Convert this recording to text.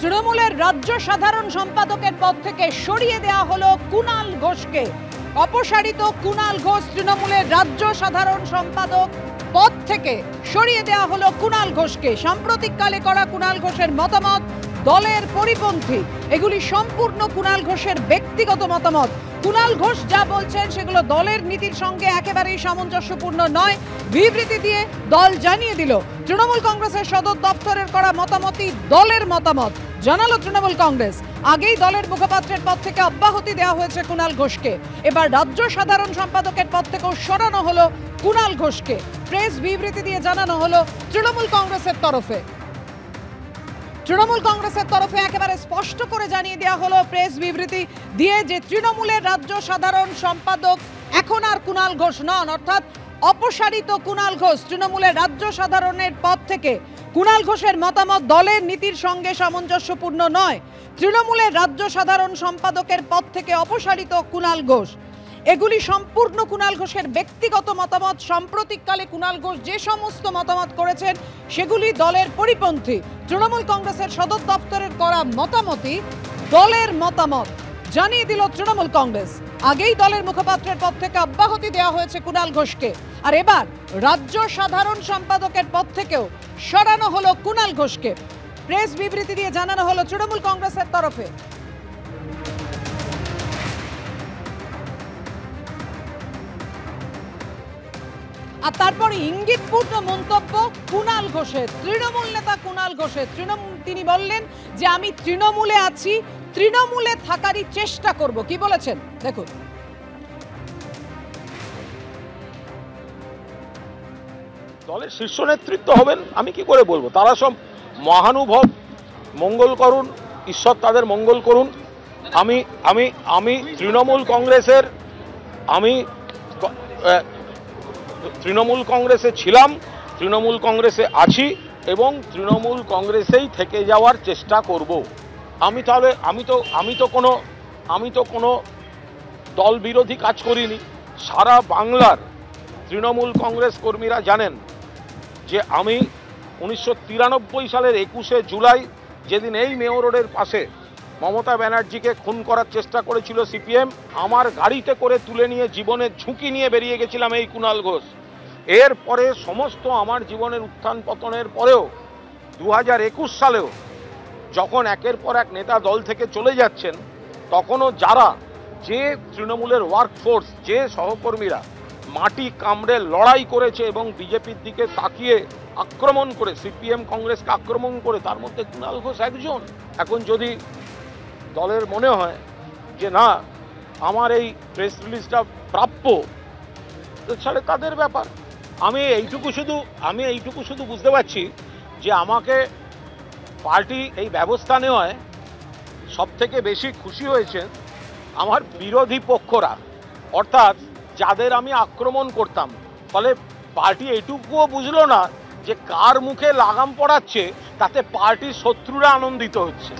তৃণমূলের রাজ্য সাধারণ সম্পাদকের পদ থেকে সরিয়ে দেওয়া হলো কুণাল ঘোষকে। অপসারিত কুণাল ঘোষ তৃণমূলের রাজ্য সাধারণ সম্পাদক পদ থেকে সরিয়ে দেওয়া হলো কুণাল ঘোষকে। সাম্প্রতিককালে করা কুণাল ঘোষের মতামত দলের পরিপন্থী। এগুলি সম্পূর্ণ কুণাল ঘোষের ব্যক্তিগত মতামত। কুণাল ঘোষ যা বলছেন সেগুলো দলের নীতির সঙ্গে একেবারেই সামঞ্জস্যপূর্ণ নয়। বিবৃতি দিয়ে দল জানিয়ে দিল তৃণমূল কংগ্রেসের সদর দপ্তরের করা মতামতই দলের মতামত, জানালো তৃণমূল কংগ্রেস। আগেই দলের মুখপাত্রের পদ থেকে অব্যাহতি দেওয়া হয়েছে কুণাল ঘোষকে। এবার রাজ্য সাধারণ সম্পাদকের পদ থেকেও সরানো হলো কুণাল ঘোষকে। প্রেস বিবৃতি দিয়ে জানানো হলো তৃণমূল কংগ্রেসের তরফে। তৃণমূল কংগ্রেসের তরফে একেবারে স্পষ্ট করে জানিয়ে দেওয়া হলো প্রেস বিবৃতি দিয়ে যে তৃণমূলের রাজ্য সাধারণ সম্পাদক এখন আর কুণাল ঘোষ নন, অর্থাৎ অপসারিত কুণাল ঘোষ তৃণমূলের রাজ্য সাধারণের পদ থেকে। কুণাল ঘোষের মতামত দলের নীতির সঙ্গে সামঞ্জস্যপূর্ণ নয়। তৃণমূলের রাজ্য সাধারণ সম্পাদকের পদ থেকে অপসারিত কুণাল ঘোষ। এগুলি সম্পূর্ণ কুণাল ঘোষের ব্যক্তিগত মতামত। সাম্প্রতিককালে কুণাল ঘোষ যে সমস্ত মতামত করেছেন সেগুলি দলের পরিপন্থী। তৃণমূল কংগ্রেসের সদর দপ্তরের করা মতামতই দলের মতামত, জানিয়ে দিল তৃণমূল কংগ্রেস। আগেই দলের মুখপাত্রের পদ থেকে অব্যাহতি দেওয়া হয়েছে কুণাল ঘোষকে, আর এবার রাজ্য সাধারণ সম্পাদকের পদ থেকেও সরানো হলো কুণাল ঘোষকে। প্রেস বিবৃতি দিয়ে জানানো হলো তৃণমূল কংগ্রেসের তরফে। আর তারপরে ইঙ্গিতপূর্ণ মন্তব্য কুণাল ঘোষের, তৃণমূল নেতা কুণাল ঘোষের। তিনি বললেন যে আমি তৃণমূলে আছি, তৃণমূলে থাকারই চেষ্টা করব। কি বলেছেন দেখুন। দলের শীর্ষ নেতৃত্ব হবেন আমি কি করে বলবো, তারা সব মহানুভব, মঙ্গল করুন, ঈশ্বর তাদের মঙ্গল করুন। আমি আমি আমি তৃণমূল কংগ্রেসের তৃণমূল কংগ্রেসে ছিলাম, তৃণমূল কংগ্রেসে আছি এবং তৃণমূল কংগ্রেসেই থেকে যাওয়ার চেষ্টা করব। আমি তো কোনো দল বিরোধী কাজ করিনি। সারা বাংলার তৃণমূল কংগ্রেস কর্মীরা জানেন যে আমি 1993 সালের 21শে জুলাই, যেদিন এই মেয়র রোডের পাশে মমতা ব্যানার্জিকে খুন করার চেষ্টা করেছিল সিপিএম, আমার গাড়িতে করে তুলে নিয়ে জীবনের ঝুঁকি নিয়ে বেরিয়ে গেছিলাম এই কুণাল ঘোষ। এরপরে সমস্ত আমার জীবনের উত্থান পতনের পরেও 2021 সালেও যখন একের পর এক নেতা দল থেকে চলে যাচ্ছেন, তখনও যে তৃণমূলের ওয়ার্কফোর্স, যে সহকর্মীরা মাটি কামড়ে লড়াই করেছে এবং বিজেপির দিকে তাকিয়ে আক্রমণ করে, সিপিএম কংগ্রেসকে আক্রমণ করে, তার মধ্যে কুণাল ঘোষ একজন। এখন যদি দলের মনে হয় যে না আমার এই প্রেস রিলিজটা প্রাপ্য, তাহলে তাদের ব্যাপার। আমি এইটুকু শুধু বুঝতে পারছি যে আমাকে পার্টি এই ব্যবস্থা নেওয়ায় সব থেকে বেশি খুশি হয়েছে আমার বিরোধী পক্ষরা, অর্থাৎ যাদের আমি আক্রমণ করতাম। ফলে পার্টি এইটুকুও বুঝলো না যে কার মুখে লাগাম পড়াচ্ছে তাতে পার্টির শত্রুরা আনন্দিত হচ্ছে।